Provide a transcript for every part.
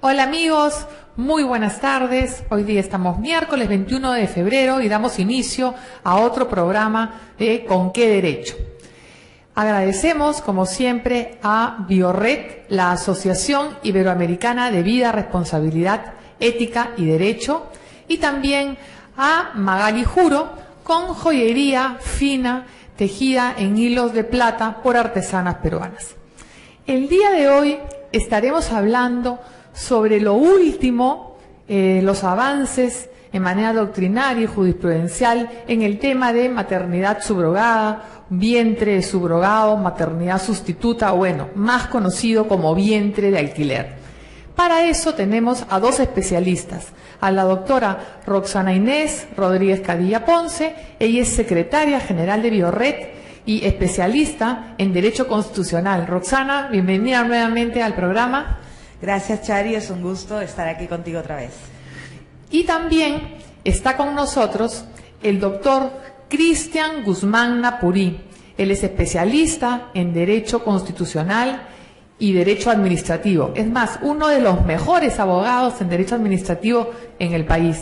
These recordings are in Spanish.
Hola amigos, muy buenas tardes. Hoy día estamos miércoles 21 de febrero y damos inicio a otro programa de ¿Con qué derecho? Agradecemos, como siempre, a Bioret, la Asociación Iberoamericana de Vida, Responsabilidad, Ética y Derecho, y también a Magali Juro, con joyería fina, tejida en hilos de plata por artesanas peruanas. El día de hoy estaremos hablando sobre lo último, los avances en manera doctrinaria y jurisprudencial en el tema de maternidad subrogada, vientre subrogado, maternidad sustituta, bueno, más conocido como vientre de alquiler. Para eso tenemos a dos especialistas, a la doctora Roxana Inés Rodríguez Cadilla Ponce. Ella es secretaria general de Bioret y especialista en Derecho Constitucional. Roxana, bienvenida nuevamente al programa. Gracias, Chari, es un gusto estar aquí contigo otra vez. Y también está con nosotros el doctor Cristian Guzmán Napurí. Él es especialista en Derecho Constitucional y Derecho Administrativo. Es más, uno de los mejores abogados en Derecho Administrativo en el país.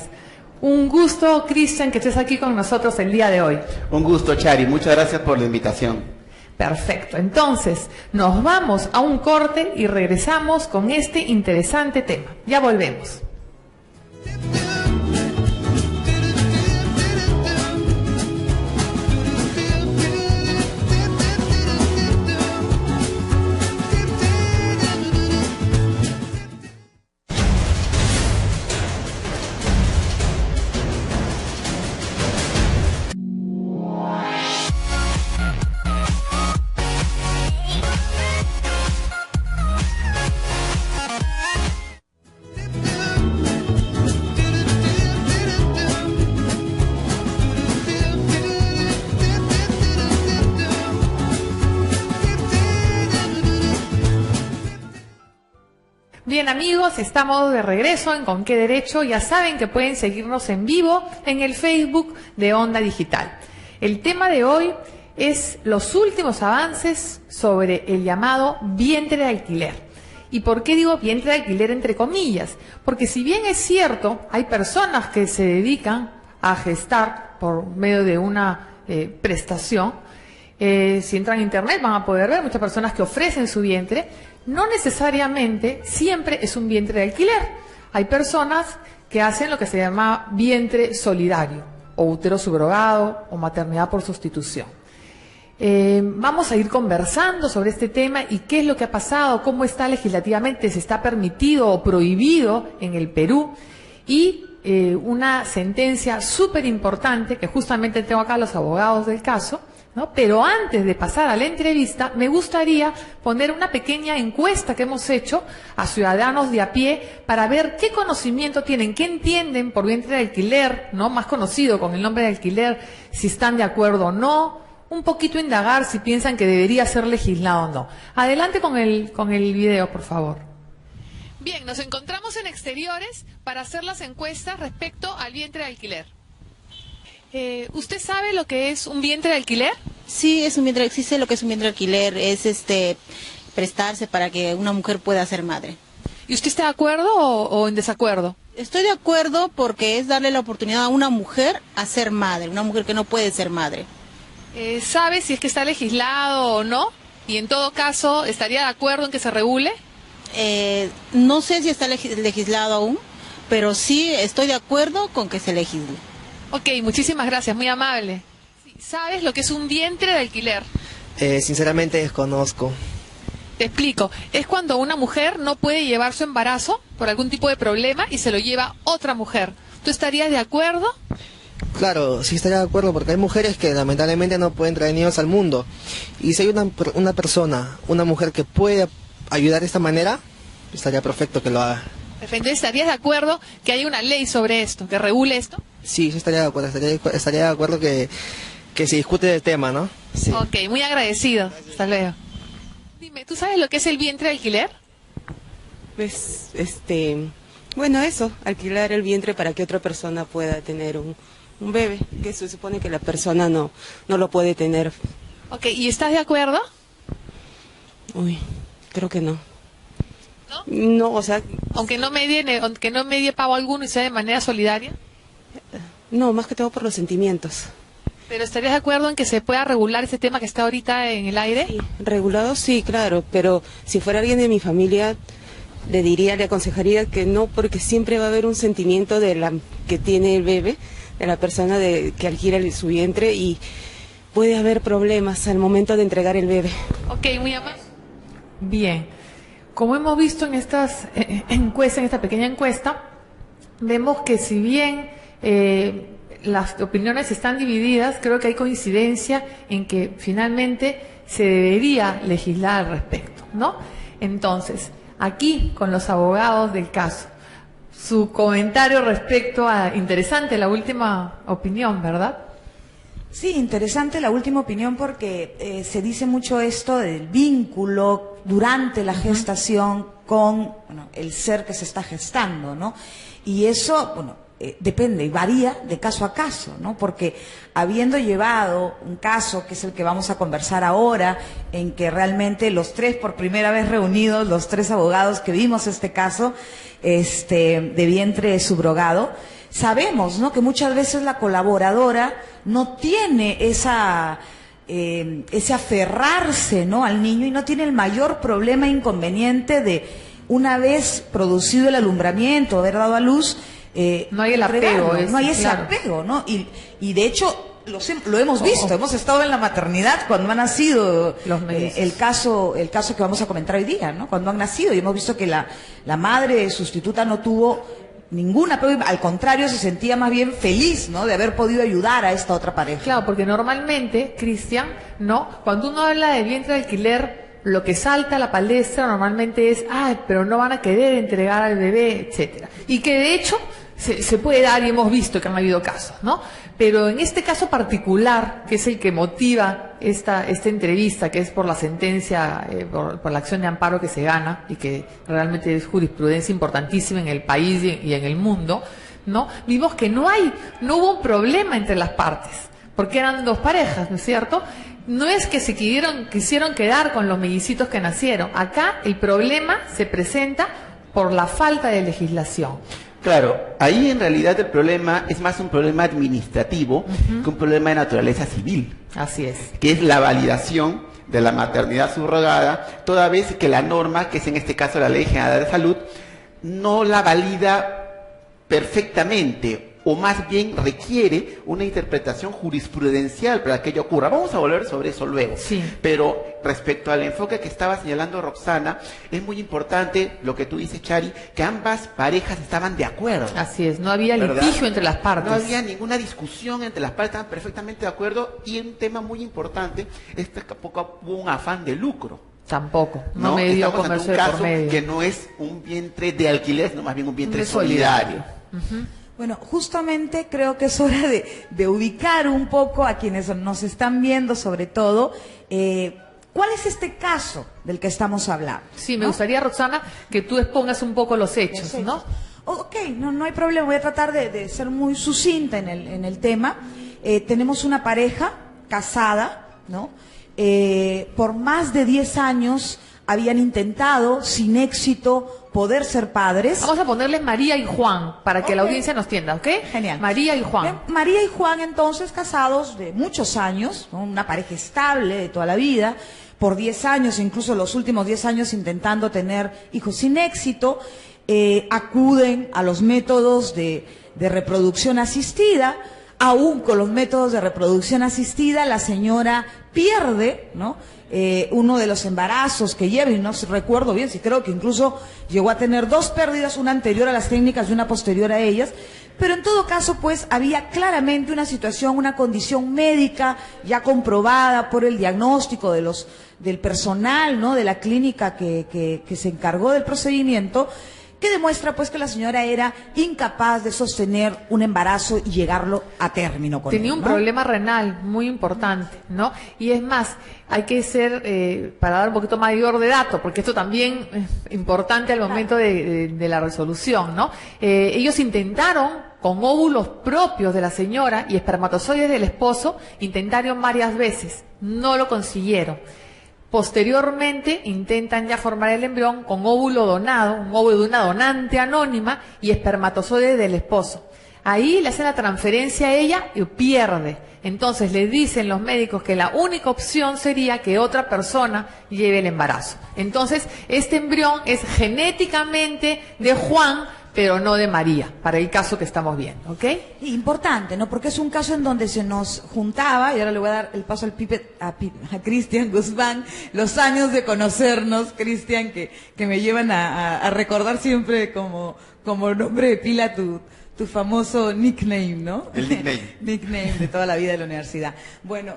Un gusto, Cristian, que estés aquí con nosotros el día de hoy. Un gusto, Chari. Muchas gracias por la invitación. Perfecto. Entonces, nos vamos a un corte y regresamos con este interesante tema. Ya volvemos. Bien amigos, estamos de regreso en ¿Con qué derecho? Ya saben que pueden seguirnos en vivo en el Facebook de Onda Digital. El tema de hoy es los últimos avances sobre el llamado vientre de alquiler. ¿Y por qué digo vientre de alquiler entre comillas? Porque si bien es cierto, hay personas que se dedican a gestar por medio de una prestación. Si entran a internet van a poder ver muchas personas que ofrecen su vientre. No necesariamente siempre es un vientre de alquiler. Hay personas que hacen lo que se llama vientre solidario, o útero subrogado, o maternidad por sustitución. Vamos a ir conversando sobre este tema y qué es lo que ha pasado, cómo está legislativamente, si está permitido o prohibido en el Perú, y una sentencia súper importante, que justamente tengo acá a los abogados del caso, ¿no? Pero antes de pasar a la entrevista, me gustaría poner una pequeña encuesta que hemos hecho a ciudadanos de a pie para ver qué conocimiento tienen, qué entienden por vientre de alquiler, ¿no? Más conocido con el nombre de alquiler, si están de acuerdo o no, un poquito indagar si piensan que debería ser legislado o no. Adelante con el video, por favor. Bien, nos encontramos en exteriores para hacer las encuestas respecto al vientre de alquiler. ¿Usted sabe lo que es un vientre de alquiler? Sí, es un vientre, existe lo que es un vientre de alquiler, es prestarse para que una mujer pueda ser madre. ¿Y usted está de acuerdo o en desacuerdo? Estoy de acuerdo porque es darle la oportunidad a una mujer a ser madre, una mujer que no puede ser madre. ¿Sabe si es que está legislado o no? Y en todo caso, ¿estaría de acuerdo en que se regule? No sé si está legislado aún, pero sí estoy de acuerdo con que se legisle. Ok, muchísimas gracias, muy amable. ¿Sabes lo que es un vientre de alquiler? Sinceramente desconozco. Te explico. Es cuando una mujer no puede llevar su embarazo por algún tipo de problema y se lo lleva otra mujer. ¿Tú estarías de acuerdo? Claro, sí estaría de acuerdo porque hay mujeres que lamentablemente no pueden traer niños al mundo. Y si hay una persona, una mujer que puede ayudar de esta manera, estaría perfecto que lo haga. Perfecto. ¿Estarías de acuerdo que haya una ley sobre esto, que regule esto? Sí, sí estaría de acuerdo. Estaría de acuerdo que se discute del tema, ¿no? Sí. Ok, muy agradecido. Hasta luego. Dime, ¿tú sabes lo que es el vientre de alquiler? Pues, bueno, eso, alquilar el vientre para que otra persona pueda tener un bebé, que se supone que la persona no lo puede tener. Ok, ¿y estás de acuerdo? Uy, creo que no. No, o sea, Aunque no medie pago alguno y sea de manera solidaria. no, más que todo por los sentimientos. ¿Pero estarías de acuerdo en que se pueda regular ese tema que está ahorita en el aire? Sí, regulado sí, claro, pero si fuera alguien de mi familia, le aconsejaría que no, porque siempre va a haber un sentimiento que tiene el bebé, de la persona que alquila su vientre, y puede haber problemas al momento de entregar el bebé. Ok, muy amable. Bien. Como hemos visto en estas encuestas, en esta pequeña encuesta, vemos que si bien las opiniones están divididas, creo que hay coincidencia en que finalmente se debería legislar al respecto, ¿no? Entonces, aquí con los abogados del caso, su comentario respecto a, interesante la última opinión, ¿verdad? Sí, interesante la última opinión porque se dice mucho esto del vínculo durante la gestación con el ser que se está gestando, ¿no? Y eso, depende y varía de caso a caso, ¿no? Porque habiendo llevado un caso, que es el que vamos a conversar ahora, en que realmente los tres, por primera vez reunidos, los tres abogados que vimos este caso, de vientre subrogado, sabemos, ¿no?, que muchas veces la colaboradora no tiene ese aferrarse, ¿no?, al niño, y no tiene el mayor problema e inconveniente de, una vez producido el alumbramiento, haber dado a luz, no hay el apego, no hay ese claro. apego, ¿no? Y de hecho lo hemos visto, hemos estado en la maternidad cuando han nacido, el caso que vamos a comentar hoy día, ¿no? Cuando han nacido, y hemos visto que la madre sustituta no tuvo ninguna, al contrario, se sentía más bien feliz, ¿no?, de haber podido ayudar a esta otra pareja. Claro, porque normalmente, Cristian, ¿no?, cuando uno habla de vientre de alquiler, lo que salta a la palestra normalmente es, pero no van a querer entregar al bebé, etcétera. Y que de hecho se puede dar, y hemos visto que han habido casos, ¿no? Pero en este caso particular, que es el que motiva esta entrevista, que es por la sentencia, por la acción de amparo que se gana, y que realmente es jurisprudencia importantísima en el país y en el mundo, ¿no? Vimos que no hubo un problema entre las partes, porque eran dos parejas, ¿no es cierto? No es que se quisieron quedar con los mellicitos que nacieron. Acá el problema se presenta por la falta de legislación. Claro, ahí en realidad el problema es más un problema administrativo que un problema de naturaleza civil. Así es. Que es la validación de la maternidad subrogada, toda vez que la norma, que es en este caso la Ley General de Salud, no la valida perfectamente, o más bien requiere una interpretación jurisprudencial para que ello ocurra. Vamos a volver sobre eso luego. Sí. Pero respecto al enfoque que estaba señalando Roxana, es muy importante lo que tú dices, Chari, que ambas parejas estaban de acuerdo. Así es, no había ¿verdad? litigio entre las partes. No había ninguna discusión entre las partes, estaban perfectamente de acuerdo, y un tema muy importante es que tampoco hubo un afán de lucro. Tampoco, no me dio Estamos ante comercio un de caso por medio. que no es un vientre de alquiler, sino más bien un vientre De solidario. Bueno, justamente creo que es hora de ubicar un poco a quienes nos están viendo, sobre todo, ¿cuál es este caso del que estamos hablando? Sí, me ¿no? gustaría, Roxana, que tú expongas un poco los hechos, Los hechos. ¿no? Ok, no hay problema, voy a tratar de ser muy sucinta en el tema. Tenemos una pareja casada, ¿no? Por más de 10 años habían intentado, sin éxito, poder ser padres. Vamos a ponerles María y Juan, para que la Ok. audiencia nos entienda, ¿ok? Genial. María y Juan. Bien, María y Juan, entonces, casados de muchos años, ¿no? Una pareja estable de toda la vida, por 10 años, incluso los últimos 10 años intentando tener hijos sin éxito, acuden a los métodos de reproducción asistida. Aún con los métodos de reproducción asistida, la señora pierde, ¿no?, uno de los embarazos que lleva, y no recuerdo bien si creo que incluso llegó a tener 2 pérdidas, una anterior a las técnicas y una posterior a ellas, pero en todo caso pues había claramente una situación, una condición médica ya comprobada por el diagnóstico del personal, ¿no?, de la clínica que se encargó del procedimiento, que demuestra pues que la señora era incapaz de sostener un embarazo y llegarlo a término con Tenía él, un ¿no? problema renal muy importante, ¿no? Y es más, hay que ser, para dar un poquito mayor de datos, porque esto también es importante al momento de la resolución, ¿no? Ellos intentaron, con óvulos propios de la señora y espermatozoides del esposo, intentaron varias veces, no lo consiguieron. Posteriormente intentan ya formar el embrión con óvulo donado, un óvulo de una donante anónima y espermatozoide del esposo. Ahí le hacen la transferencia a ella y pierde. Entonces le dicen los médicos que la única opción sería que otra persona lleve el embarazo. Entonces este embrión es genéticamente de Juan, pero no de María, para el caso que estamos viendo, ¿ok? Importante, ¿no? Porque es un caso en donde se nos juntaba, y ahora le voy a dar el paso al a Cristian Guzmán, los años de conocernos, Cristian, que me llevan a recordar siempre como nombre de pila tu famoso nickname, ¿no? El nickname. Nickname de toda la vida de la universidad. Bueno,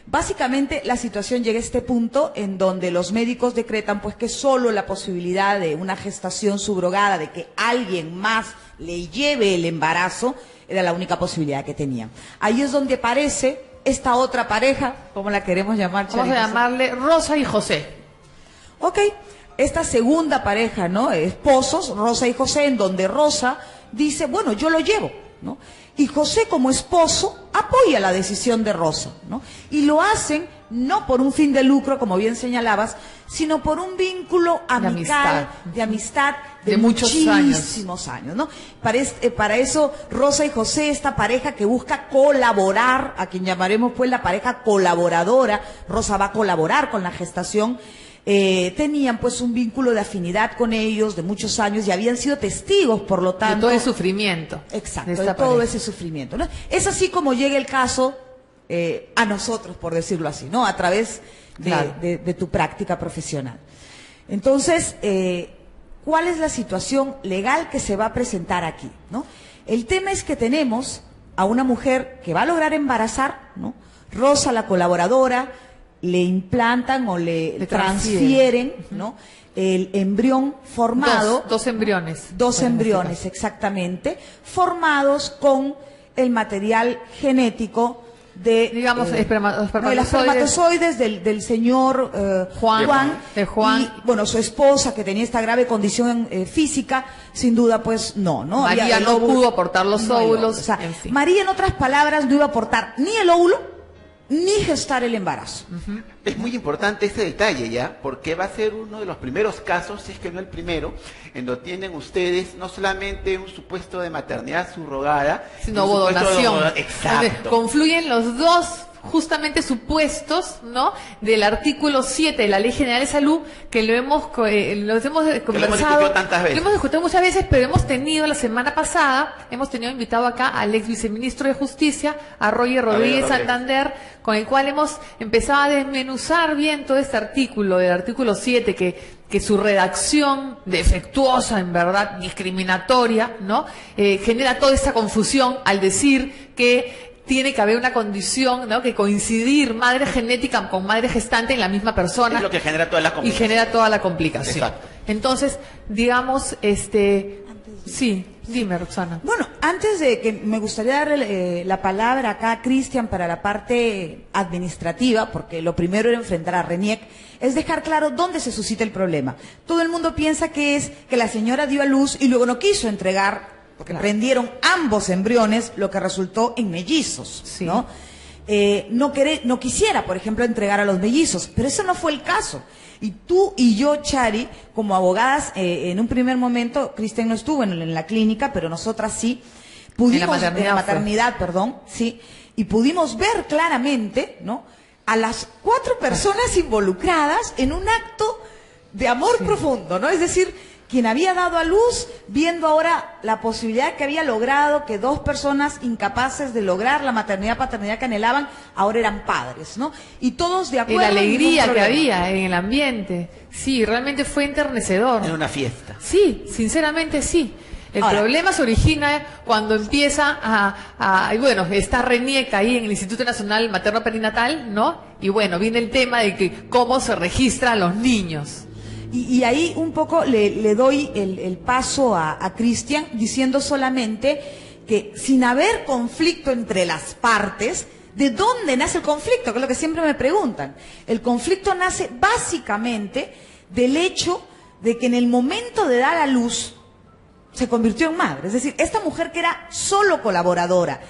básicamente la situación llega a este punto en donde los médicos decretan pues que solo la posibilidad de una gestación subrogada, de que alguien más le lleve el embarazo, era la única posibilidad que tenían. Ahí es donde aparece esta otra pareja, ¿cómo la queremos llamar, Chari? Vamos a llamarle Rosa y José. Ok, esta segunda pareja, ¿no? Esposos, Rosa y José, en donde Rosa dice, bueno, yo lo llevo, ¿no? Y José, como esposo, apoya la decisión de Rosa, ¿no? Y lo hacen no por un fin de lucro, como bien señalabas, sino por un vínculo amical, de amistad de muchísimos años, ¿no? Para eso, Rosa y José, esta pareja que busca colaborar, a quien llamaremos pues la pareja colaboradora, Rosa va a colaborar con la gestación, tenían pues un vínculo de afinidad con ellos de muchos años y habían sido testigos, por lo tanto... De todo el sufrimiento. Exacto, de todo ese sufrimiento, ¿no? Es así como llega el caso a nosotros, por decirlo así, ¿no? A través de tu práctica profesional. Entonces, ¿cuál es la situación legal que se va a presentar aquí, ¿no? El tema es que tenemos a una mujer que va a lograr embarazar, ¿no? Rosa, la colaboradora, le implantan o le transfieren, ¿no? El embrión formado. Dos embriones. Dos embriones, exactamente, formados con el material genético de... Digamos, los espermatozoides. espermatozoides del señor Juan. Y, bueno, su esposa, que tenía esta grave condición física, sin duda, pues, no. María no pudo aportar los óvulos. O sea, en fin. María, en otras palabras, no iba a aportar ni el óvulo, ni gestar el embarazo. Es muy importante este detalle, ¿ya? Porque va a ser uno de los primeros casos, si es que no el primero, en donde tienen ustedes no solamente un supuesto de maternidad subrogada, sino donación. Exacto. Confluyen los dos justamente supuestos, ¿no? Del artículo 7 de la Ley General de Salud, que lo hemos conversado, tantas veces. lo hemos discutido muchas veces, pero hemos tenido la semana pasada, hemos tenido invitado acá al ex viceministro de Justicia, a Roger Rodríguez Santander, con el cual hemos empezado a desmenuzar bien todo este artículo, del artículo 7, que su redacción defectuosa, en verdad, discriminatoria, ¿no? Genera toda esta confusión al decir que tiene que haber una condición, ¿no? Que coincidir madre genética con madre gestante en la misma persona. Es lo que genera toda la complicación. Y genera toda la complicación. Exacto. Entonces, digamos, sí, dime, Roxana. Bueno, antes de que me gustaría darle la palabra acá a Cristian para la parte administrativa, porque lo primero era enfrentar a RENIEC, es dejar claro dónde se suscita el problema. Todo el mundo piensa que es que la señora dio a luz y luego no quiso entregar, porque prendieron ambos embriones, lo que resultó en mellizos, sí, ¿no? No quisiera, por ejemplo, entregar a los mellizos, pero eso no fue el caso. Y tú y yo, Chari, como abogadas, en un primer momento, Cristian no estuvo en la clínica, pero nosotras sí, pudimos, en la maternidad, sí, y pudimos ver claramente, ¿no?, a las 4 personas involucradas en un acto de amor profundo, ¿no? Es decir, quien había dado a luz, viendo ahora la posibilidad que había logrado que 2 personas incapaces de lograr la paternidad que anhelaban, ahora eran padres, ¿no? Y todos de acuerdo. Y la alegría que había en el ambiente, sí, realmente fue enternecedor. Era una fiesta. Sí, sinceramente sí. El ahora, problema se origina cuando empieza bueno, está RENIEC ahí en el Instituto Nacional Materno Perinatal, ¿no? Y bueno, viene el tema de que cómo se registra a los niños. Y ahí un poco le doy el paso a Cristian, diciendo solamente que sin haber conflicto entre las partes, ¿de dónde nace el conflicto? Que es lo que siempre me preguntan. El conflicto nace básicamente del hecho de que en el momento de dar a luz se convirtió en madre. Es decir, esta mujer que era solo colaboradora,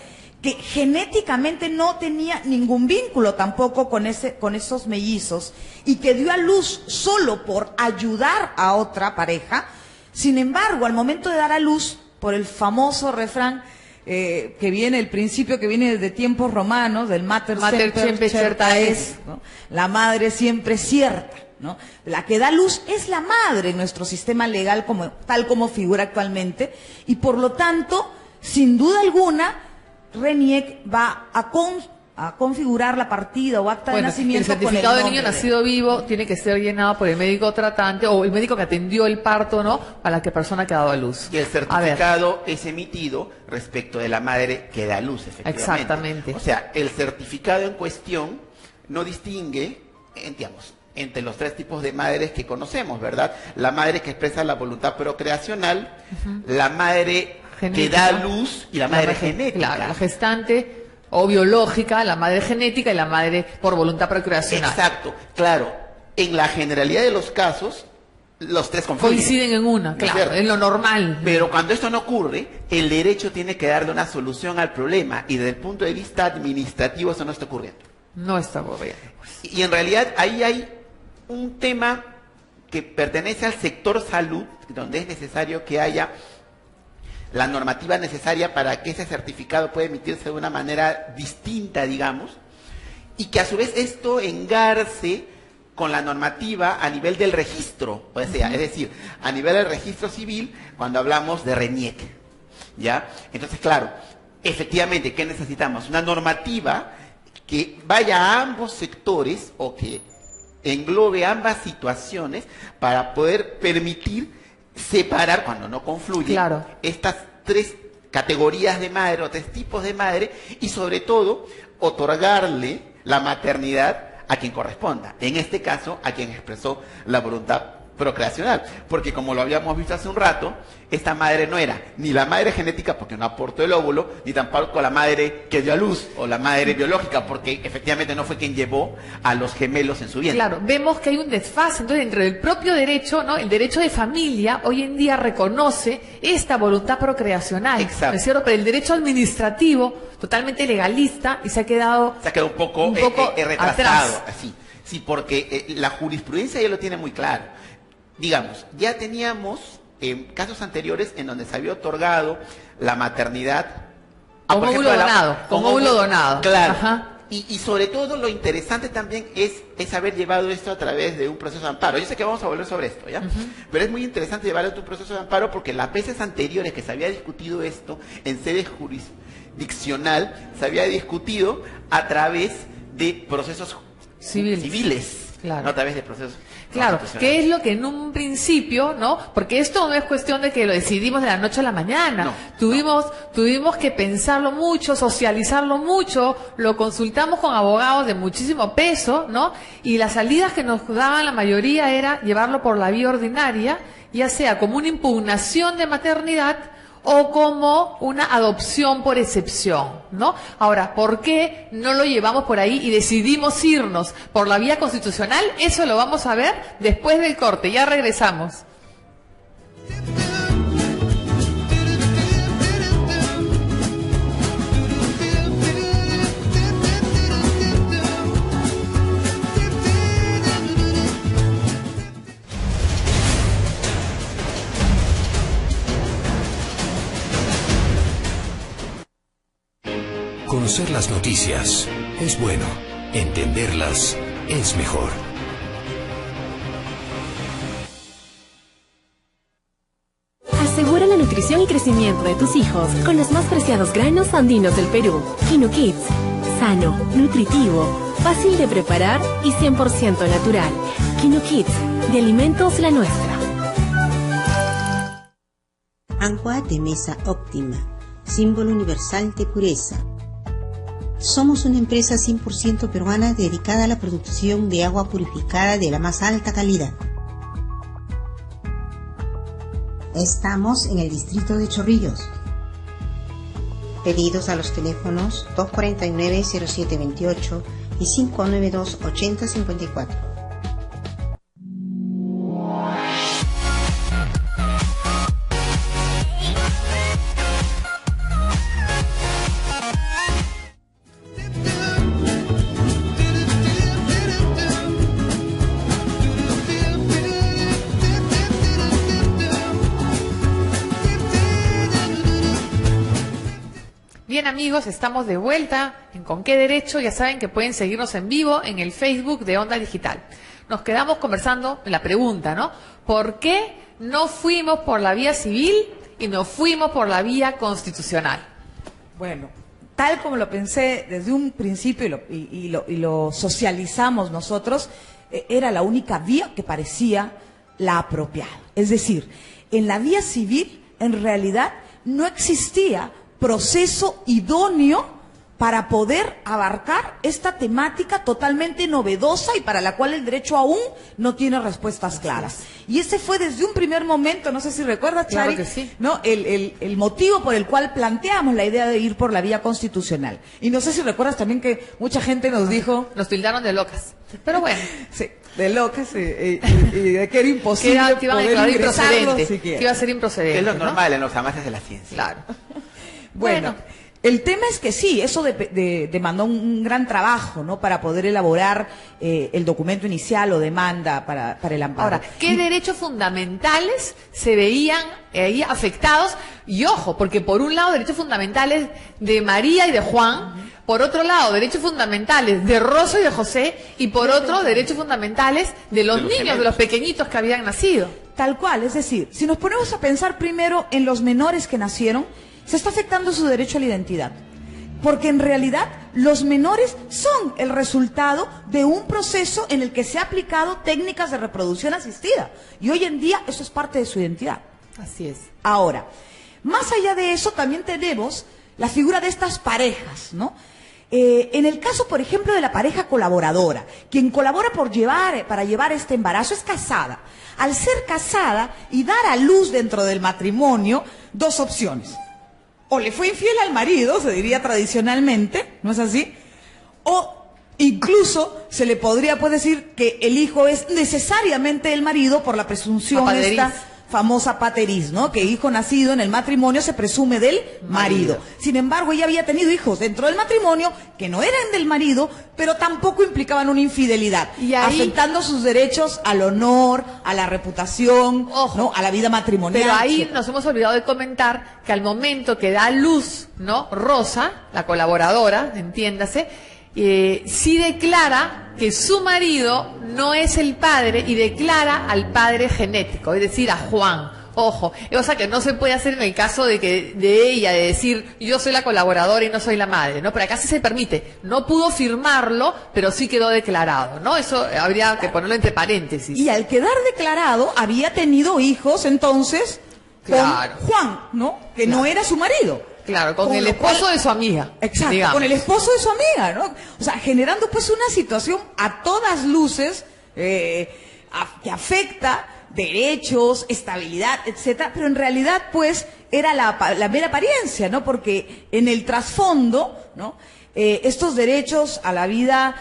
que genéticamente no tenía ningún vínculo tampoco con esos mellizos y que dio a luz solo por ayudar a otra pareja. Sin embargo, al momento de dar a luz, por el famoso refrán que viene, el principio que viene desde tiempos romanos, del mater semper certa es, ¿no? La madre siempre es cierta, ¿no? La que da luz es la madre en nuestro sistema legal, tal como figura actualmente, y por lo tanto, sin duda alguna, RENIEC va a configurar la partida o acta de nacimiento. El certificado con el de niño nombre nacido vivo tiene que ser llenado por el médico tratante o el médico que atendió el parto, ¿no? Para la persona que ha dado a luz. Y el certificado es emitido respecto de la madre que da a luz, efectivamente. Exactamente. O sea, el certificado en cuestión no distingue, digamos, entre los tres tipos de madres que conocemos, ¿verdad? La madre que expresa la voluntad procreacional, la madre genética, que da a luz y la madre genética. Claro, la gestante o biológica, la madre genética y la madre por voluntad procreacional. Exacto, claro. En la generalidad de los casos, los tres confluyen. Coinciden en una, claro, en lo normal. Pero cuando esto no ocurre, el derecho tiene que darle una solución al problema y desde el punto de vista administrativo eso no está ocurriendo. No está ocurriendo. Pues. Y en realidad ahí hay un tema que pertenece al sector salud, donde es necesario que haya la normativa necesaria para que ese certificado pueda emitirse de una manera distinta, digamos, y que a su vez esto engarce con la normativa a nivel del registro, o sea, es decir, a nivel del registro civil, cuando hablamos de RENIEC, ¿ya? Entonces, claro, efectivamente, ¿qué necesitamos? Una normativa que vaya a ambos sectores o que englobe ambas situaciones para poder permitir separar, cuando no confluyen, claro, estas tres categorías de madre o tres tipos de madre y sobre todo otorgarle la maternidad a quien corresponda, en este caso a quien expresó la voluntad procreacional, porque como lo habíamos visto hace un rato, esta madre no era ni la madre genética porque no aportó el óvulo, ni tampoco la madre que dio a luz o la madre biológica porque efectivamente no fue quien llevó a los gemelos en su vientre. Claro, vemos que hay un desfase, entonces dentro del propio derecho, ¿no? El derecho de familia hoy en día reconoce esta voluntad procreacional, exacto, ¿no es cierto? Pero el derecho administrativo, totalmente legalista, y se ha quedado un poco retrasado, así. Sí, porque la jurisprudencia ya lo tiene muy claro. Digamos, ya teníamos casos anteriores en donde se había otorgado la maternidad con óvulo donado, con óvulo donado. Claro. Ajá. Y sobre todo lo interesante también es haber llevado esto a través de un proceso de amparo. Yo sé que vamos a volver sobre esto, ¿ya? Pero es muy interesante llevarlo a un proceso de amparo porque las veces anteriores que se había discutido esto en sede jurisdiccional, se había discutido a través de procesos civiles. Claro. No a través de procesos. Claro, que es lo que en un principio, ¿no? Porque esto no es cuestión de que lo decidimos de la noche a la mañana. No, tuvimos que pensarlo mucho, socializarlo mucho, lo consultamos con abogados de muchísimo peso, ¿no? Y las salidas que nos daban la mayoría era llevarlo por la vía ordinaria, ya sea como una impugnación de maternidad o como una adopción por excepción, ¿no? Ahora, ¿por qué no lo llevamos por ahí y decidimos irnos por la vía constitucional? Eso lo vamos a ver después del corte, ya regresamos. Conocer las noticias es bueno, entenderlas es mejor. Asegura la nutrición y crecimiento de tus hijos con los más preciados granos andinos del Perú. Quino Kids, sano, nutritivo, fácil de preparar y 100% natural. Quino Kids, de Alimentos La Nuestra. Agua de mesa óptima, símbolo universal de pureza. Somos una empresa 100% peruana dedicada a la producción de agua purificada de la más alta calidad. Estamos en el distrito de Chorrillos. Pedidos a los teléfonos 249-0728 y 592-8054. Bien amigos, estamos de vuelta en Con qué derecho. Ya saben que pueden seguirnos en vivo en el Facebook de Onda Digital. Nos quedamos conversando en la pregunta, ¿no? ¿Por qué no fuimos por la vía civil y nos fuimos por la vía constitucional? Bueno, tal como lo pensé desde un principio y lo socializamos nosotros, era la única vía que parecía la apropiada. Es decir, en la vía civil, en realidad, no existía proceso idóneo para poder abarcar esta temática totalmente novedosa y para la cual el derecho aún no tiene respuestas claras. Y ese fue desde un primer momento, no sé si recuerdas, Chari, claro que sí, ¿no? El motivo por el cual planteamos la idea de ir por la vía constitucional. Y no sé si recuerdas también que mucha gente nos dijo... Nos tildaron de locas, pero bueno. Sí, de locas y de que era imposible que iban a poder ingresarlo improcedente, siquiera. Que iba a ser improcedente. Es lo normal, ¿no? en los avances de la ciencia. Claro. Bueno, el tema es que sí, eso demandó un gran trabajo, ¿no? Para poder elaborar el documento inicial o demanda para el amparo. Ahora, ¿qué derechos fundamentales se veían ahí afectados? Y ojo, porque por un lado derechos fundamentales de María y de Juan, por otro lado derechos fundamentales de Rosa y de José, y por otro derechos fundamentales de los niños, de los pequeñitos que habían nacido. Tal cual, es decir, si nos ponemos a pensar primero en los menores que nacieron, se está afectando su derecho a la identidad. Porque en realidad los menores son el resultado de un proceso en el que se ha aplicado técnicas de reproducción asistida. Y hoy en día eso es parte de su identidad. Así es. Ahora, más allá de eso también tenemos la figura de estas parejas, ¿no? En el caso, por ejemplo, de la pareja colaboradora, quien colabora para llevar este embarazo es casada. Al ser casada y dar a luz dentro del matrimonio, dos opciones. O le fue infiel al marido, se diría tradicionalmente, ¿no es así? O incluso se le podría decir que el hijo es necesariamente el marido por la presunción esta famosa pateriz, ¿no? Que hijo nacido en el matrimonio se presume del marido. Sin embargo, ella había tenido hijos dentro del matrimonio que no eran del marido, pero tampoco implicaban una infidelidad, y ahí, afectando sus derechos al honor, a la reputación, ojo, ¿no? A la vida matrimonial. Pero ahí nos hemos olvidado de comentar que al momento que da luz, ¿no? Rosa, la colaboradora, entiéndase, sí declara que su marido no es el padre y declara al padre genético, es decir, a Juan. Ojo, o sea que no se puede hacer en el caso de ella, de decir yo soy la colaboradora y no soy la madre, ¿no? Pero acá sí se permite. No pudo firmarlo, pero sí quedó declarado, ¿no? Eso habría que ponerlo entre paréntesis. Y al quedar declarado, había tenido hijos entonces claro, con Juan, ¿no? Que no era su marido. Claro, con el esposo de su amiga. Exacto, digamos, con el esposo de su amiga, ¿no? O sea, generando pues una situación a todas luces que afecta derechos, estabilidad, etcétera, pero en realidad pues era la mera apariencia, ¿no? Porque en el trasfondo, ¿no? Estos derechos a la vida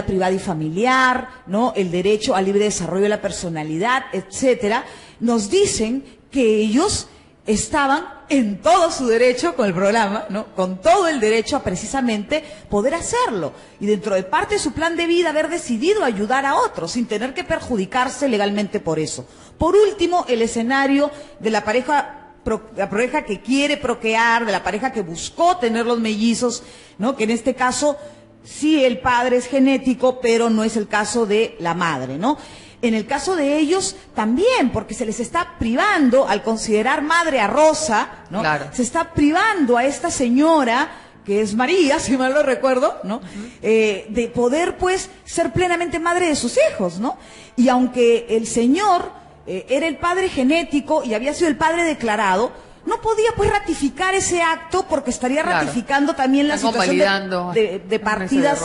privada y familiar, ¿no? El derecho al libre desarrollo de la personalidad, etcétera, nos dicen que ellos estaban en todo su derecho con el programa, ¿no? Con todo el derecho a precisamente poder hacerlo. Y dentro de parte de su plan de vida haber decidido ayudar a otros sin tener que perjudicarse legalmente por eso. Por último, el escenario de la pareja que quiere procrear, de la pareja que buscó tener los mellizos, ¿no? Que en este caso sí el padre es genético, pero no es el caso de la madre, ¿no? En el caso de ellos también, porque se les está privando, al considerar madre a Rosa, ¿no? Claro. Se está privando a esta señora, que es María, si mal lo recuerdo, ¿no? De poder, pues, ser plenamente madre de sus hijos, ¿no? Y aunque el señor era el padre genético y había sido el padre declarado, no podía pues ratificar ese acto porque estaría ratificando también la situación de partidas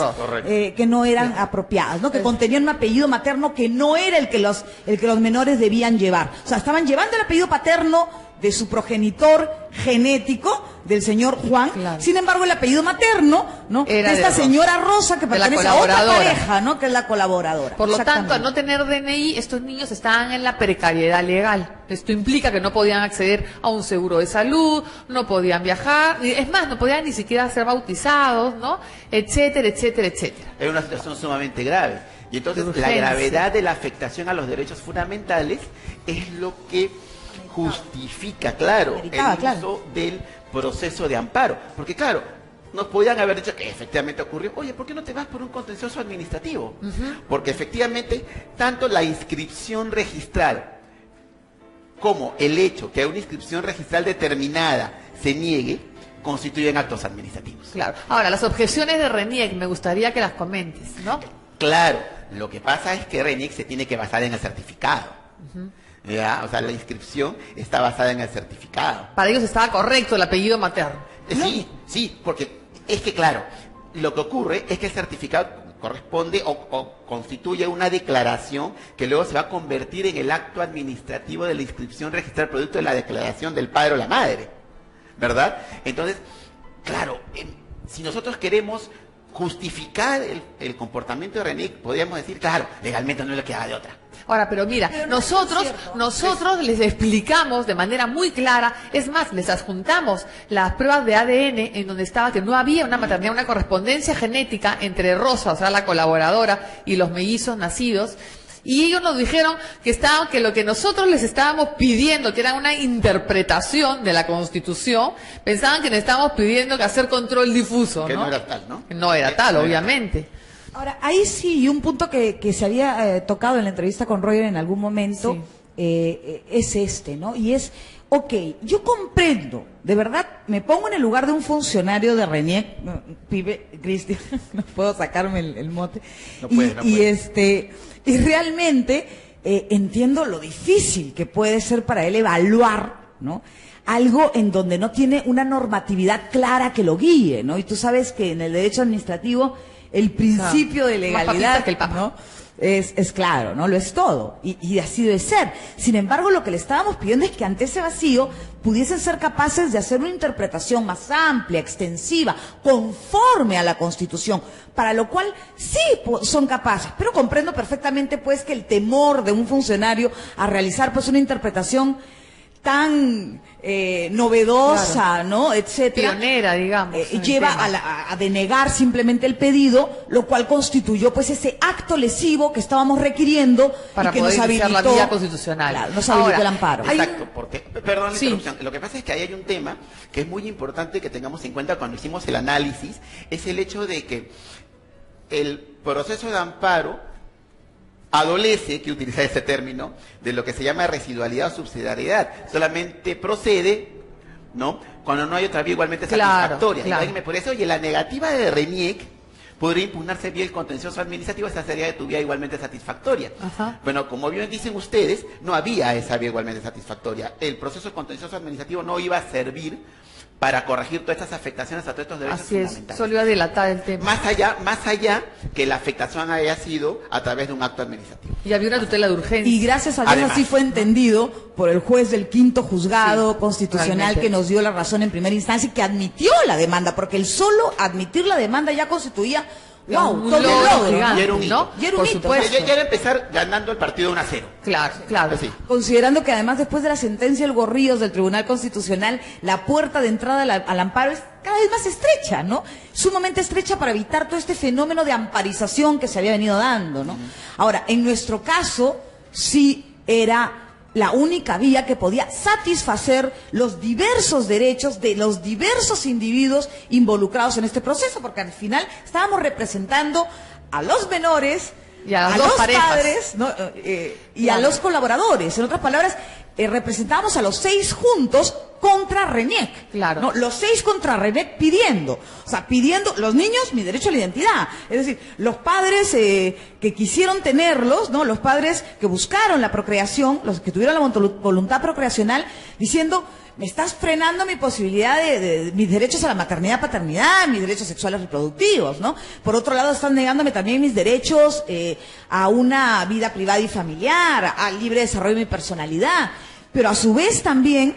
que no eran apropiadas, ¿no? Que contenían un apellido materno que no era el que los menores debían llevar. O sea, estaban llevando el apellido paterno de su progenitor genético, del señor Juan. Claro. Sin embargo, el apellido materno, ¿no? Era de esta señora Rosa, que pertenece a otra pareja, ¿no? Que es la colaboradora. Por lo tanto, al no tener DNI, estos niños estaban en la precariedad legal. Esto implica que no podían acceder a un seguro de salud, no podían viajar, es más, no podían ni siquiera ser bautizados, ¿no? Etcétera, etcétera, etcétera. Es una situación sumamente grave. Y entonces la gravedad de la afectación a los derechos fundamentales es lo que justifica, claro, Meritaba, el uso del proceso de amparo. Porque claro, nos podían haber dicho que efectivamente ocurrió, oye, ¿por qué no te vas por un contencioso administrativo? Porque efectivamente, tanto la inscripción registral como el hecho que una inscripción registral determinada se niegue, constituyen actos administrativos. Claro. Ahora, las objeciones de RENIEC, me gustaría que las comentes, ¿no? Claro, lo que pasa es que RENIEC se tiene que basar en el certificado. ¿Ya? O sea, la inscripción está basada en el certificado. Para ellos estaba correcto el apellido materno. Sí, porque es que claro, lo que ocurre es que el certificado corresponde o constituye una declaración que luego se va a convertir en el acto administrativo de la inscripción registral producto de la declaración del padre o la madre, ¿verdad? Entonces, claro, si nosotros queremos justificar el comportamiento de RENIEC, podríamos decir, claro, legalmente no le queda de otra. Ahora, pero mira, Pero no nosotros les explicamos de manera muy clara, es más, les adjuntamos las pruebas de ADN en donde estaba que no había una maternidad, una correspondencia genética entre Rosa, o sea, la colaboradora, y los mellizos nacidos. Y ellos nos dijeron que lo que nosotros les estábamos pidiendo, que era una interpretación de la Constitución, pensaban que le estábamos pidiendo que hacer control difuso, ¿no? Que no era tal, ¿no? No era tal, No era obviamente. Ahora, ahí sí, y un punto que se había tocado en la entrevista con Roger en algún momento, es este, ¿no? Y es, ok, yo comprendo, de verdad, me pongo en el lugar de un funcionario de RENIEC, pibe, Cristian, no puedo sacarme el mote, No puedes. Y realmente entiendo lo difícil que puede ser para él evaluar, ¿no? Algo en donde no tiene una normatividad clara que lo guíe, ¿no? Y tú sabes que en el derecho administrativo el principio de más papista legalidad, que el Papa. ¿no? Es claro, ¿no? Lo es todo. Y así debe ser. Sin embargo, lo que le estábamos pidiendo es que ante ese vacío pudiesen ser capaces de hacer una interpretación más amplia, extensiva, conforme a la Constitución, para lo cual sí son capaces. Pero comprendo perfectamente, pues, que el temor de un funcionario a realizar, pues, una interpretación tan novedosa, Claro. ¿no? Etcétera. Pionera, digamos. en el Lleva tema. a denegar simplemente el pedido, lo cual constituyó pues ese acto lesivo que estábamos requiriendo Para y que poder nos iniciar habilitó la vía constitucional. Claro, nos habilitó Ahora, el amparo. hay Exacto, porque, perdón la Sí. interrupción, lo que pasa es que ahí hay un tema que es muy importante que tengamos en cuenta cuando hicimos el análisis, es el hecho de que el proceso de amparo adolece, que utilizar ese término, de lo que se llama residualidad o subsidiariedad. Solamente procede, ¿no?, cuando no hay otra vía igualmente satisfactoria. Claro. Y alguien me puede decir, oye, la negativa de RENIEC podría impugnarse vía el contencioso administrativo, esa sería de tu vía igualmente satisfactoria. Ajá. Bueno, como bien dicen ustedes, no había esa vía igualmente satisfactoria. El proceso contencioso administrativo no iba a servir para corregir todas estas afectaciones a todos estos derechos Así es, fundamentales. solo iba a dilatar el tema. Más allá que la afectación haya sido a través de un acto administrativo. Y había una tutela de urgencia. Y gracias a Dios Además, así fue entendido por el juez del quinto juzgado Sí, constitucional realmente. que nos dio la razón en primera instancia y que admitió la demanda, porque el solo admitir la demanda ya constituía, wow, un todo un logro logro, ¿no? gigante, Y era un hito. ¿no? Y era un Por hito. supuesto. Ya era empezar ganando el partido 1-0. Claro, claro. Así. Considerando que además después de la sentencia del Gorríos del Tribunal Constitucional, la puerta de entrada al amparo es cada vez más estrecha, ¿no? Sumamente estrecha para evitar todo este fenómeno de amparización que se había venido dando, ¿no? Ahora, en nuestro caso, sí era la única vía que podía satisfacer los diversos derechos de los diversos individuos involucrados en este proceso, porque al final estábamos representando a los menores, Y a las dos los parejas. padres, ¿no? Y a los colaboradores. En otras palabras, representábamos a los 6 juntos contra RENIEC. Claro. ¿no? Los 6 contra RENIEC pidiendo. O sea, pidiendo, los niños, mi derecho a la identidad. Es decir, los padres que quisieron tenerlos, ¿no? Los padres que buscaron la procreación, los que tuvieron la voluntad procreacional, diciendo, me estás frenando mi posibilidad de mis derechos a la maternidad, paternidad, mis derechos sexuales reproductivos, ¿no? Por otro lado, están negándome también mis derechos a una vida privada y familiar, al libre desarrollo de mi personalidad. Pero a su vez también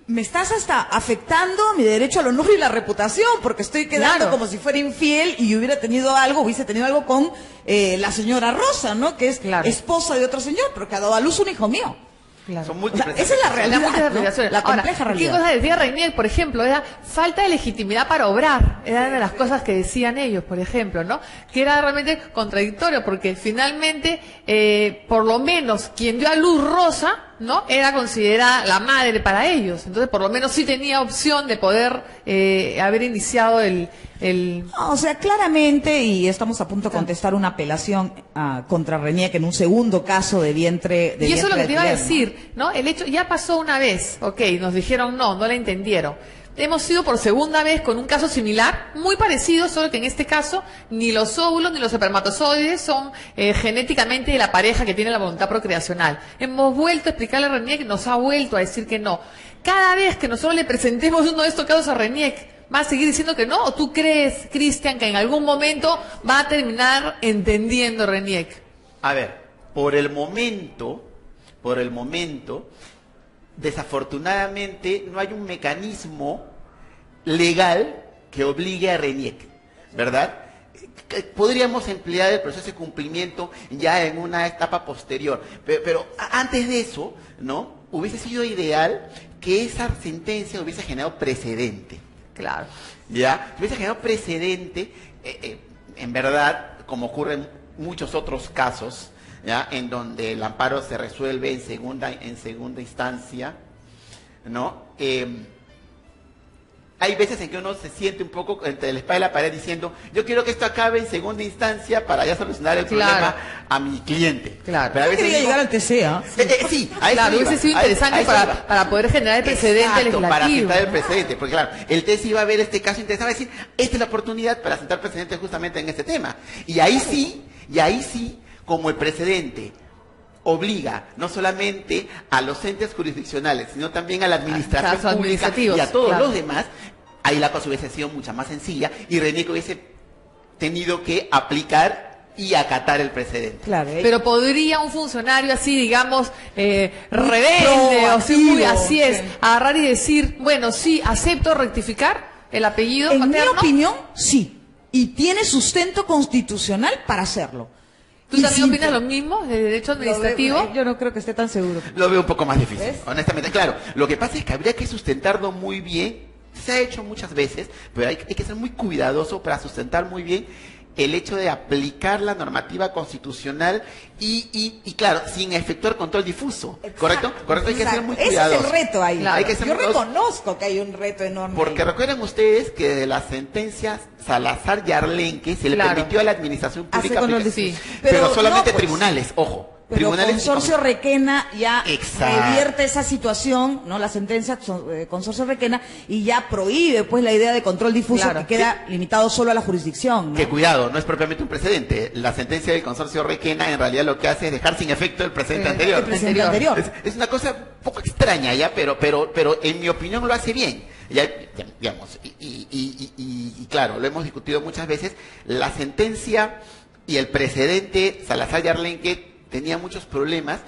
me estás hasta afectando mi derecho al honor y la reputación, porque estoy quedando Claro. como si fuera infiel y hubiese tenido algo con la señora Rosa, ¿no? Que es Claro. esposa de otro señor, pero que ha dado a luz un hijo mío. Claro. Son O sea, múltiples. esa es la La realidad, muchas ¿no? aplicaciones. La Ahora, compleja ¿qué realidad. cosa decía Reinier, por ejemplo? Era falta de legitimidad para obrar. Era una de las cosas que decían ellos, por ejemplo, ¿no? Que era realmente contradictorio, porque finalmente, por lo menos, quien dio a luz Rosa ¿no? Era considerada la madre para ellos. Entonces, por lo menos sí tenía opción de poder haber iniciado el... No, o sea, claramente, y estamos a punto de contestar una apelación contra RENIEC en un segundo caso de vientre de Y eso es lo que te iba a alquiler, decir, ¿no? El hecho ya pasó una vez, ok, nos dijeron no la entendieron. Hemos ido por segunda vez con un caso similar, muy parecido, solo que en este caso ni los óvulos ni los espermatozoides son genéticamente de la pareja que tiene la voluntad procreacional. Hemos vuelto a explicarle a RENIEC, nos ha vuelto a decir que no. Cada vez que nosotros le presentemos uno de estos casos a RENIEC, ¿va a seguir diciendo que no? ¿O tú crees, Cristian, que en algún momento va a terminar entendiendo RENIEC? A ver, por el momento, desafortunadamente no hay un mecanismo legal que obligue a RENIEC, ¿verdad? Podríamos emplear el proceso de cumplimiento ya en una etapa posterior, pero antes de eso, ¿no? Hubiese sido ideal que esa sentencia hubiese generado precedente. Claro. ¿Ya? Hubiese generado precedente, en verdad, como ocurre en muchos otros casos, ¿ya? En donde el amparo se resuelve en segunda instancia, ¿no? Hay veces en que uno se siente un poco entre la espada y la pared diciendo, yo quiero que esto acabe en segunda instancia para ya solucionar el problema a mi cliente. Claro. Pero a veces quería llegar al TCA. Sí, a eso claro, iba, hubiese sido interesante para poder generar el precedente Exacto, legislativo. para sentar el precedente, porque claro, el TES iba a ver este caso interesante, va a decir, esta es la oportunidad para sentar precedente justamente en este tema. Y ahí sí, como el precedente obliga no solamente a los entes jurisdiccionales, sino también a la administración pública y a todos los demás, ahí la cosa hubiese sido mucho más sencilla y RENIEC hubiese tenido que aplicar y acatar el precedente. Claro, pero podría un funcionario así, digamos, rebelde, o sí, muy así es, agarrar y decir, bueno, sí, acepto rectificar el apellido paterno. En mi opinión, sí. Y tiene sustento constitucional para hacerlo. ¿Tú también opinas lo mismo de derecho administrativo? Yo no creo que esté tan seguro. Lo veo un poco más difícil, ¿ves? Honestamente. Claro, lo que pasa es que habría que sustentarlo muy bien. Se ha hecho muchas veces, pero hay que ser muy cuidadoso para sustentar muy bien el hecho de aplicar la normativa constitucional y claro, sin efectuar control difuso. Exacto, ¿Correcto? Hay que ser muy Ese cuidadoso. es el reto ahí. Claro. Hay que ser Yo muy cuidadoso. reconozco que hay un reto enorme. Porque ahí. recuerden ustedes que de las sentencias Salazar y Arlenque se le permitió a la administración pública aplicar, sí. pero solamente no, pues, tribunales, ojo. Pero Tribunales Consorcio Requena ya Exacto. revierte esa situación, ¿no? La sentencia Consorcio Requena y ya prohíbe pues la idea de control difuso que queda limitado solo a la jurisdicción, ¿no? Que cuidado, no es propiamente un precedente. La sentencia del Consorcio Requena en realidad lo que hace es dejar sin efecto el precedente anterior. El precedente anterior. Es una cosa un poco extraña ya, pero en mi opinión lo hace bien. Ya, digamos, y claro, lo hemos discutido muchas veces, la sentencia y el precedente Salazar y Arlenque tenía muchos problemas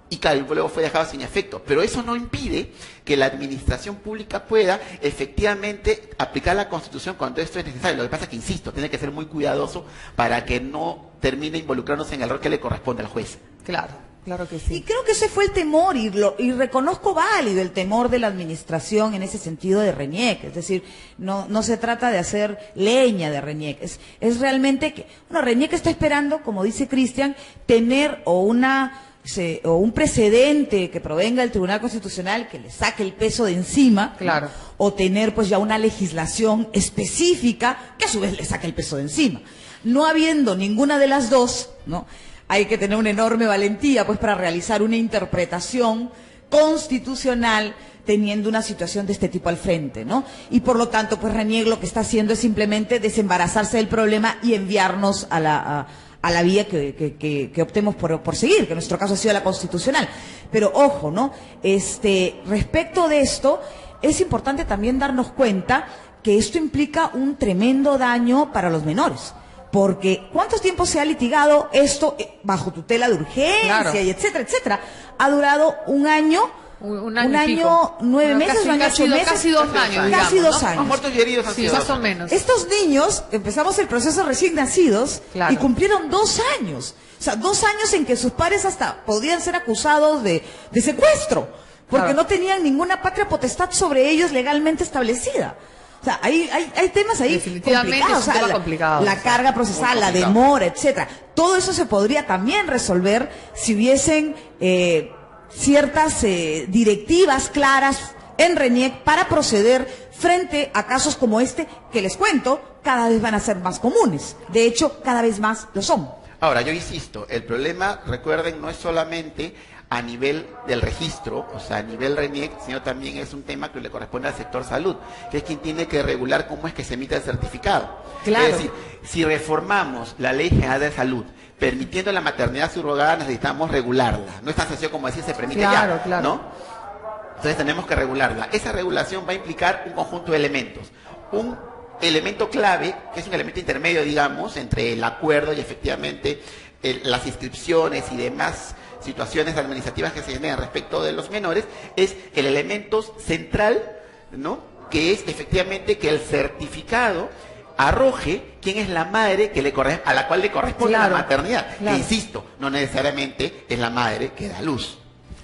y claro, luego fue dejado sin efecto, pero eso no impide que la administración pública pueda efectivamente aplicar la Constitución cuando esto es necesario. Lo que pasa es que, insisto, tiene que ser muy cuidadoso para que no termine involucrándose en el rol que le corresponde al juez. Claro que sí. Y creo que ese fue el temor, y reconozco válido el temor de la administración en ese sentido de RENIEC. Es decir, no se trata de hacer leña de RENIEC. Es realmente que, bueno, RENIEC está esperando, como dice Cristian, tener o un precedente que provenga del Tribunal Constitucional que le saque el peso de encima, claro, o tener pues ya una legislación específica que a su vez le saque el peso de encima. No habiendo ninguna de las dos, ¿no? Hay que tener una enorme valentía pues para realizar una interpretación constitucional teniendo una situación de este tipo al frente, ¿no? Y por lo tanto, pues RENIEC lo que está haciendo es simplemente desembarazarse del problema y enviarnos a la vía que optemos por seguir, que en nuestro caso ha sido la constitucional. Pero ojo, ¿no? Respecto de esto, es importante también darnos cuenta que esto implica un tremendo daño para los menores. Porque ¿cuánto tiempo se ha litigado esto bajo tutela de urgencia y etcétera, etcétera? Ha durado un año, un año 9 meses, un año 8 meses. Casi 2 años, digamos, casi 2 años. Los muertos y heridos han sido más o menos. Estos niños, empezamos el proceso recién nacidos y cumplieron 2 años. O sea, 2 años en que sus padres hasta podían ser acusados de secuestro, porque no tenían ninguna patria potestad sobre ellos legalmente establecida. O sea, hay temas ahí complicados, o sea, la carga procesal, la demora, etcétera. Todo eso se podría también resolver si hubiesen ciertas directivas claras en RENIEC para proceder frente a casos como este, que les cuento, cada vez van a ser más comunes. De hecho, cada vez más lo son. Ahora, yo insisto, el problema, recuerden, no es solamente a nivel del registro, o sea, a nivel RENIEC, sino también es un tema que le corresponde al sector salud, que es quien tiene que regular cómo es que se emite el certificado. Claro. Es decir, si reformamos la Ley General de Salud, permitiendo la maternidad subrogada, necesitamos regularla. No es tan sencillo como decir se permite Claro, ya, claro. ¿no? Entonces tenemos que regularla. Esa regulación va a implicar un conjunto de elementos. Un elemento clave, que es un elemento intermedio, digamos, entre el acuerdo y efectivamente las inscripciones y demás situaciones administrativas que se generan respecto de los menores, es el elemento central, ¿no? Que es efectivamente que el certificado arroje quién es la madre que a la cual le corresponde Claro, la maternidad. claro. Que, insisto, no necesariamente es la madre que da luz.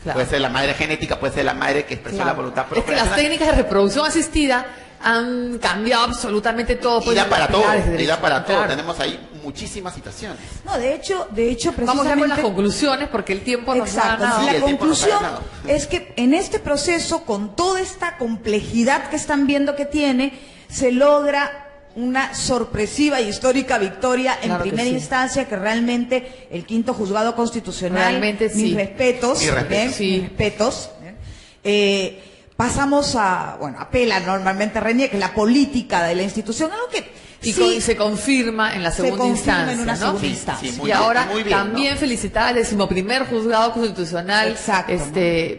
Claro. Puede ser la madre genética, puede ser la madre que expresó Claro. la voluntad Es que las procreacional. técnicas de reproducción asistida han cambiado absolutamente todo. Y pues, da los para todo, pilares de y da derecho. para todo. Claro. Tenemos ahí muchísimas situaciones. No, de hecho, precisamente... Vamos ya con las conclusiones porque el tiempo nos da Exacto. nada. Sí, La el tiempo nos ha conclusión ganado. es que en este proceso, con toda esta complejidad que están viendo que tiene, se logra una sorpresiva y histórica victoria en Claro que primera sí. instancia, que realmente el quinto juzgado constitucional, Realmente sí. mis respetos, Mis respetos. ¿bien? Sí. Mis respetos, ¿bien? Pasamos apela normalmente RENIEC, la política de la institución, algo que Y sí, se confirma en la segunda confirma instancia, en una ¿no? segunda Sí, instancia. sí, Y muy bien, ahora muy bien, también ¿no? felicitar al 11º juzgado constitucional, Exacto,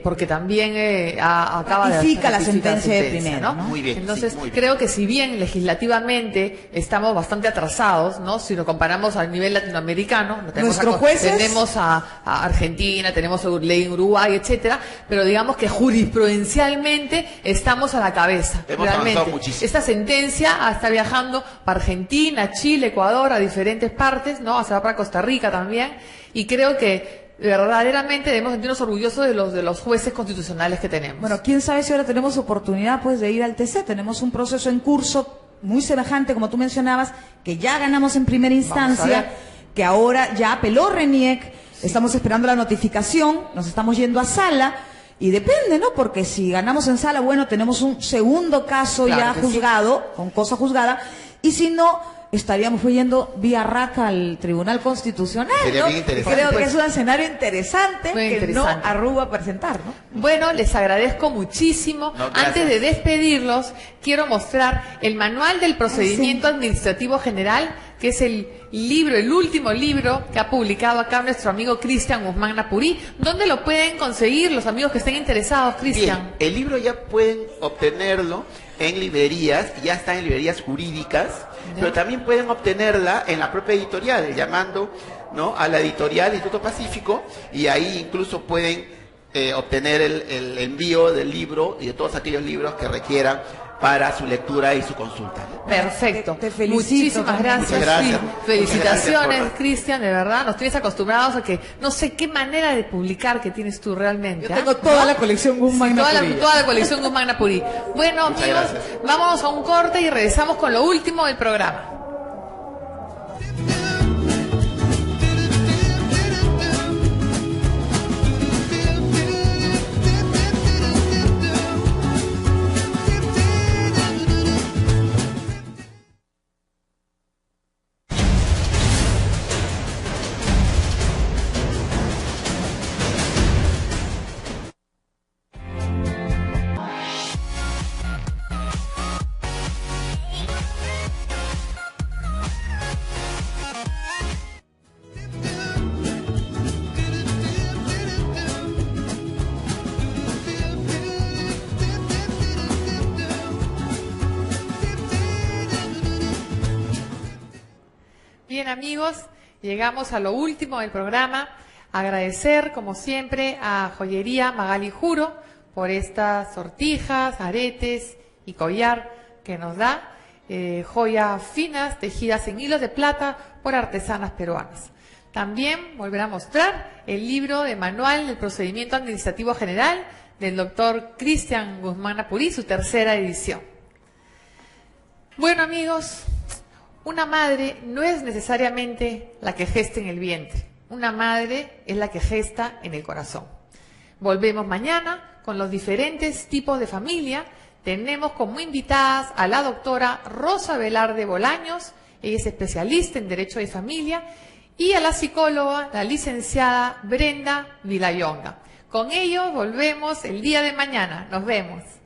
porque también acaba Ratifica la ratifica sentencia de primera, ¿no? Muy bien, Entonces, sí, muy bien. creo que si bien legislativamente estamos bastante atrasados, ¿no? Si lo comparamos a nivel latinoamericano, no tenemos Nuestros jueces- tenemos a Argentina, tenemos ley en Uruguay, etcétera, pero digamos que jurisprudencialmente estamos a la cabeza. Hemos realmente. avanzado muchísimo. Esta sentencia está viajando para Argentina, Chile, Ecuador, a diferentes partes, ¿no? Se va para Costa Rica también, y creo que verdaderamente debemos sentirnos orgullosos de los jueces constitucionales que tenemos. Bueno, quién sabe si ahora tenemos oportunidad pues de ir al TC. Tenemos un proceso en curso muy semejante, como tú mencionabas, que ya ganamos en primera Vamos a instancia, ver. que ahora ya apeló RENIEC, estamos esperando la notificación, nos estamos yendo a sala, y depende, ¿no? Porque si ganamos en sala, bueno, tenemos un segundo caso Claro ya que sí. juzgado, con cosa juzgada, y si no, estaríamos yendo vía RACA al Tribunal Constitucional, Sería ¿no? bien interesante. Creo Pues, que es un escenario interesante muy que interesante. no arruga a presentar, ¿no? Bueno, les agradezco muchísimo. No, gracias. Antes de despedirlos, quiero mostrar el Manual del Procedimiento Administrativo General, que es el último libro que ha publicado acá nuestro amigo Cristian Guzmán Napurí. ¿Dónde lo pueden conseguir los amigos que estén interesados, Cristian? Bien, el libro ya pueden obtenerlo en librerías, ya está en librerías jurídicas, pero también pueden obtenerla en la propia editorial, llamando, ¿no?, a la editorial Instituto Pacífico, y ahí incluso pueden obtener el envío del libro y de todos aquellos libros que requieran para su lectura y su consulta. Perfecto. Te felicito Muchísimas también. gracias. Muchas gracias. Sí. Muchas gracias Felicitaciones, por- Cristian, de verdad. Nos tienes acostumbrados a que no sé qué manera de publicar que tienes tú realmente. Yo ¿ah? tengo toda la colección Guzmán toda la, Napurí. toda la colección Guzmán Napurí. Bueno, Muchas amigos, gracias. vámonos a un corte y regresamos con lo último del programa. Bien, amigos, llegamos a lo último del programa. Agradecer, como siempre, a Joyería Magali Juro por estas sortijas, aretes y collar que nos da. Joyas finas, tejidas en hilos de plata por artesanas peruanas. También volverá a mostrar el libro de Manual del Procedimiento Administrativo General del doctor Cristian Guzmán Napurí, su tercera edición. Bueno, amigos, una madre no es necesariamente la que gesta en el vientre. Una madre es la que gesta en el corazón. Volvemos mañana con los diferentes tipos de familia. Tenemos como invitadas a la doctora Rosa Velarde Bolaños, ella es especialista en Derecho de Familia, y a la psicóloga, la licenciada Brenda Vilayonga. Con ellos volvemos el día de mañana. Nos vemos.